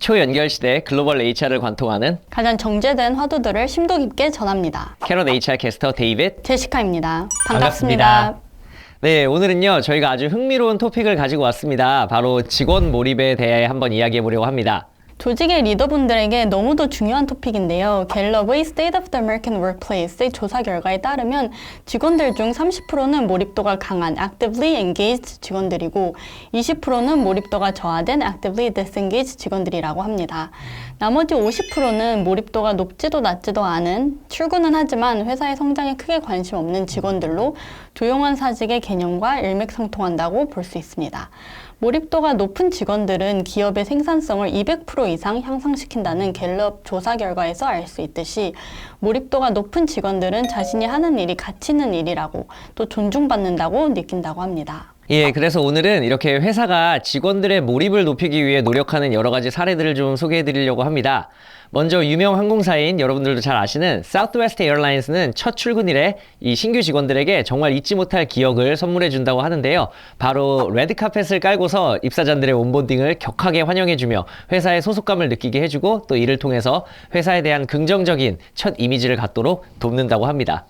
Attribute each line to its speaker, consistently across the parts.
Speaker 1: 초연결 시대 글로벌 HR을 관통하는
Speaker 2: 가장 정제된 화두들을 심도 깊게 전합니다.
Speaker 1: 캐럿 HR 캐스터 데이빗
Speaker 2: 제시카입니다.
Speaker 1: 반갑습니다.
Speaker 2: 반갑습니다.
Speaker 1: 네, 오늘은요 저희가 아주 흥미로운 토픽을 가지고 왔습니다. 바로 직원 몰입에 대해 한번 이야기해 보려고 합니다.
Speaker 2: 조직의 리더분들에게 너무도 중요한 토픽인데요. 갤럽의 State of the American Workplace의 조사 결과에 따르면 직원들 중 30%는 몰입도가 강한 actively engaged 직원들이고 20%는 몰입도가 저하된 actively disengaged 직원들이라고 합니다. 나머지 50%는 몰입도가 높지도 낮지도 않은 출근은 하지만 회사의 성장에 크게 관심 없는 직원들로 조용한 사직의 개념과 일맥상통한다고 볼 수 있습니다. 몰입도가 높은 직원들은 기업의 생산성을 200% 이상 향상시킨다는 갤럽 조사 결과에서 알 수 있듯이 몰입도가 높은 직원들은 자신이 하는 일이 가치 있는 일이라고 또 존중받는다고 느낀다고 합니다.
Speaker 1: 예, 그래서 오늘은 이렇게 회사가 직원들의 몰입을 높이기 위해 노력하는 여러 가지 사례들을 좀 소개해 드리려고 합니다. 먼저 유명 항공사인 여러분들도 잘 아시는 사우스웨스트 에어라인스는 첫 출근일에 이 신규 직원들에게 정말 잊지 못할 기억을 선물해 준다고 하는데요. 바로 레드카펫을 깔고서 입사자들의 온보딩을 격하게 환영해주며 회사의 소속감을 느끼게 해주고 또 이를 통해서 회사에 대한 긍정적인 첫 이미지를 갖도록 돕는다고 합니다.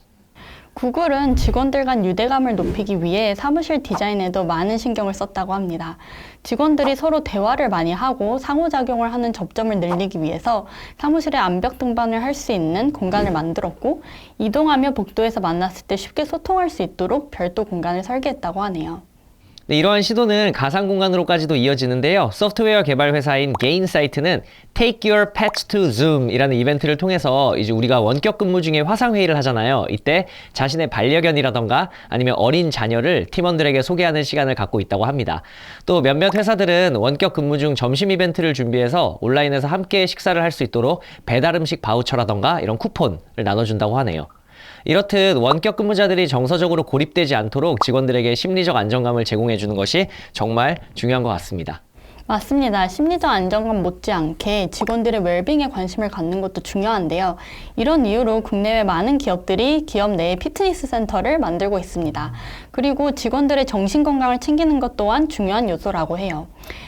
Speaker 2: 구글은 직원들 간 유대감을 높이기 위해 사무실 디자인에도 많은 신경을 썼다고 합니다. 직원들이 서로 대화를 많이 하고 상호작용을 하는 접점을 늘리기 위해서 사무실에 암벽 등반을 할 수 있는 공간을 만들었고 이동하며 복도에서 만났을 때 쉽게 소통할 수 있도록 별도 공간을 설계했다고 하네요.
Speaker 1: 네, 이러한 시도는 가상 공간으로까지도 이어지는데요. 소프트웨어 개발 회사인 게인사이트는 Take Your Pets to Zoom 이라는 이벤트를 통해서 이제 우리가 원격 근무 중에 화상회의를 하잖아요. 이때 자신의 반려견이라던가 아니면 어린 자녀를 팀원들에게 소개하는 시간을 갖고 있다고 합니다. 또 몇몇 회사들은 원격 근무 중 점심 이벤트를 준비해서 온라인에서 함께 식사를 할 수 있도록 배달 음식 바우처라던가 이런 쿠폰을 나눠준다고 하네요. 이렇듯 원격 근무자들이 정서적으로 고립되지 않도록 직원들에게 심리적 안정감을 제공해 주는 것이 정말 중요한 것 같습니다.
Speaker 2: 맞습니다. 심리적 안정감 못지않게 직원들의 웰빙에 관심을 갖는 것도 중요한데요. 이런 이유로 국내외 많은 기업들이 기업 내에 피트니스 센터를 만들고 있습니다. 그리고 직원들의 정신건강을 챙기는 것 또한 중요한 요소라고 해요.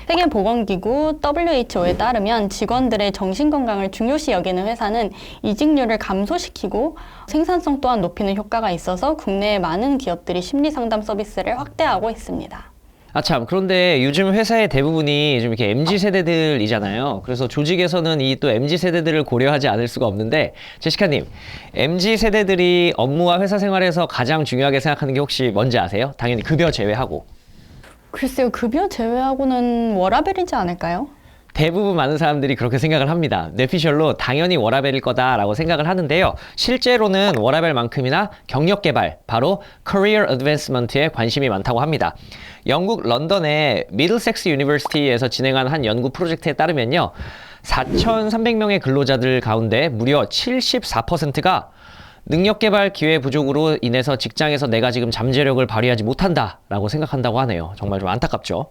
Speaker 2: 세계보건기구 WHO에 따르면 직원들의 정신건강을 중요시 여기는 회사는 이직률을 감소시키고 생산성 또한 높이는 효과가 있어서 국내의 많은 기업들이 심리상담 서비스를 확대하고 있습니다.
Speaker 1: 아 참, 그런데 요즘 회사의 대부분이 좀 이렇게 MZ세대들이잖아요. 그래서 조직에서는 이 또 MZ세대들을 고려하지 않을 수가 없는데, 제시카님, MZ세대들이 업무와 회사 생활에서 가장 중요하게 생각하는 게 혹시 뭔지 아세요? 당연히 급여 제외하고.
Speaker 2: 글쎄요, 급여 제외하고는 워라밸이지 않을까요?
Speaker 1: 대부분 많은 사람들이 그렇게 생각을 합니다. 뇌피셜로 당연히 워라밸일 거다라고 생각을 하는데요. 실제로는 워라밸만큼이나 경력 개발, 바로 Career Advancement에 관심이 많다고 합니다. 영국 런던의 미들섹스 유니버시티에서 진행한 한 연구 프로젝트에 따르면요. 4,300명의 근로자들 가운데 무려 74%가 능력 개발 기회 부족으로 인해서 직장에서 내가 지금 잠재력을 발휘하지 못한다라고 생각한다고 하네요. 정말 좀 안타깝죠.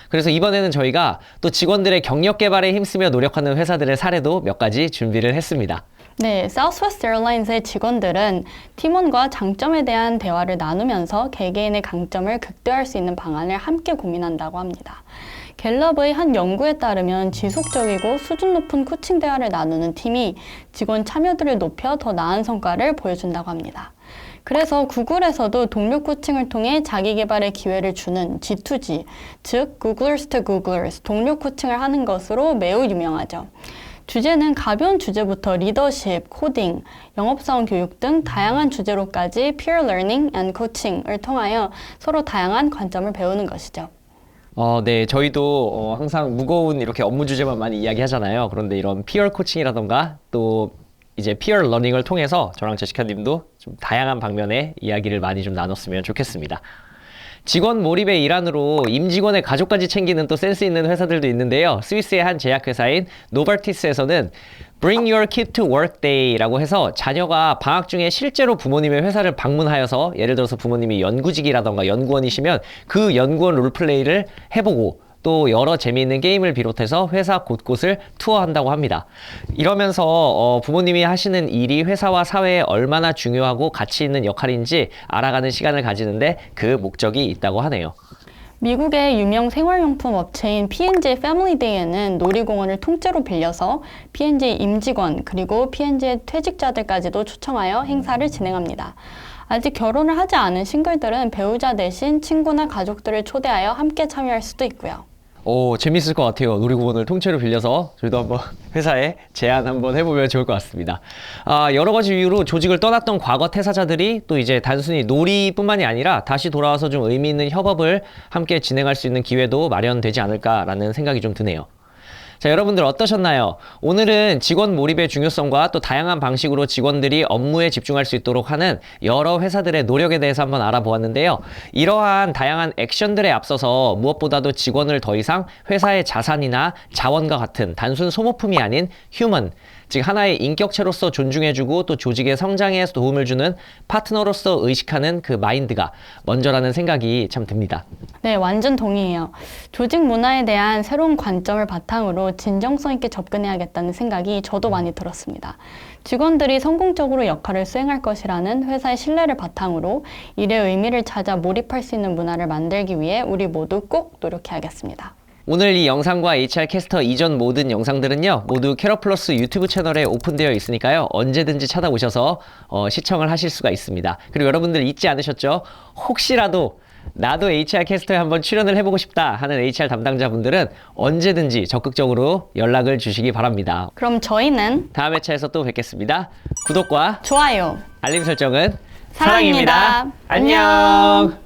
Speaker 1: 그래서 이번에는 저희가 또 직원들의 경력 개발에 힘쓰며 노력하는 회사들의 사례도 몇 가지 준비를 했습니다.
Speaker 2: 네, Southwest Airlines의 직원들은 팀원과 장점에 대한 대화를 나누면서 개개인의 강점을 극대화할 수 있는 방안을 함께 고민한다고 합니다. 갤럽의 한 연구에 따르면 지속적이고 수준 높은 코칭 대화를 나누는 팀이 직원 참여도를 높여 더 나은 성과를 보여준다고 합니다. 그래서 구글에서도 동료 코칭을 통해 자기 개발의 기회를 주는 G2G, 즉 Googlers to Googlers, 동료 코칭을 하는 것으로 매우 유명하죠. 주제는 가벼운 주제부터 리더십, 코딩, 영업사원 교육 등 다양한 주제로까지 peer learning and coaching을 통하여 서로 다양한 관점을 배우는 것이죠.
Speaker 1: 네, 저희도 항상 무거운 이렇게 업무 주제만 많이 이야기하잖아요. 그런데 이런 피어 코칭이라던가 또 이제 피어 러닝을 통해서 저랑 제시카 님도 좀 다양한 방면의 이야기를 많이 좀 나눴으면 좋겠습니다. 직원 몰입의 일환으로 임직원의 가족까지 챙기는 또 센스 있는 회사들도 있는데요. 스위스의 한 제약회사인 노바티스에서는 Bring Your Kid to Work Day라고 해서 자녀가 방학 중에 실제로 부모님의 회사를 방문하여서 예를 들어서 부모님이 연구직이라던가 연구원이시면 그 연구원 롤플레이를 해보고 또 여러 재미있는 게임을 비롯해서 회사 곳곳을 투어한다고 합니다. 이러면서 부모님이 하시는 일이 회사와 사회에 얼마나 중요하고 가치 있는 역할인지 알아가는 시간을 가지는데 그 목적이 있다고 하네요.
Speaker 2: 미국의 유명 생활용품 업체인 P&G 패밀리 데이에는 놀이공원을 통째로 빌려서 P&G 임직원 그리고 P&G의 퇴직자들까지도 초청하여 행사를 진행합니다. 아직 결혼을 하지 않은 싱글들은 배우자 대신 친구나 가족들을 초대하여 함께 참여할 수도 있고요.
Speaker 1: 오, 재밌을 것 같아요. 놀이공원을 통째로 빌려서 저희도 한번 회사에 제안 한번 해보면 좋을 것 같습니다. 여러 가지 이유로 조직을 떠났던 과거 퇴사자들이 또 이제 단순히 놀이뿐만이 아니라 다시 돌아와서 좀 의미 있는 협업을 함께 진행할 수 있는 기회도 마련되지 않을까라는 생각이 좀 드네요. 자, 여러분들 어떠셨나요? 오늘은 직원 몰입의 중요성과 또 다양한 방식으로 직원들이 업무에 집중할 수 있도록 하는 여러 회사들의 노력에 대해서 한번 알아보았는데요. 이러한 다양한 액션들에 앞서서 무엇보다도 직원을 더 이상 회사의 자산이나 자원과 같은 단순 소모품이 아닌 휴먼, 즉 하나의 인격체로서 존중해주고 또 조직의 성장에 도움을 주는 파트너로서 의식하는 그 마인드가 먼저라는 생각이 참 듭니다.
Speaker 2: 네, 완전 동의해요. 조직 문화에 대한 새로운 관점을 바탕으로 진정성 있게 접근해야겠다는 생각이 저도 많이 들었습니다. 직원들이 성공적으로 역할을 수행할 것이라는 회사의 신뢰를 바탕으로 일의 의미를 찾아 몰입할 수 있는 문화를 만들기 위해 우리 모두 꼭 노력해야겠습니다.
Speaker 1: 오늘 이 영상과 HR 캐스터 이전 모든 영상들은요 모두 캐럿플러스 유튜브 채널에 오픈되어 있으니까요 언제든지 찾아오셔서 시청을 하실 수가 있습니다. 그리고 여러분들 잊지 않으셨죠? 혹시라도 나도 HR 캐스터에 한번 출연을 해보고 싶다 하는 HR 담당자분들은 언제든지 적극적으로 연락을 주시기 바랍니다.
Speaker 2: 그럼 저희는
Speaker 1: 다음 회차에서 또 뵙겠습니다. 구독과
Speaker 2: 좋아요,
Speaker 1: 알림 설정은
Speaker 2: 사랑입니다.
Speaker 1: 안녕.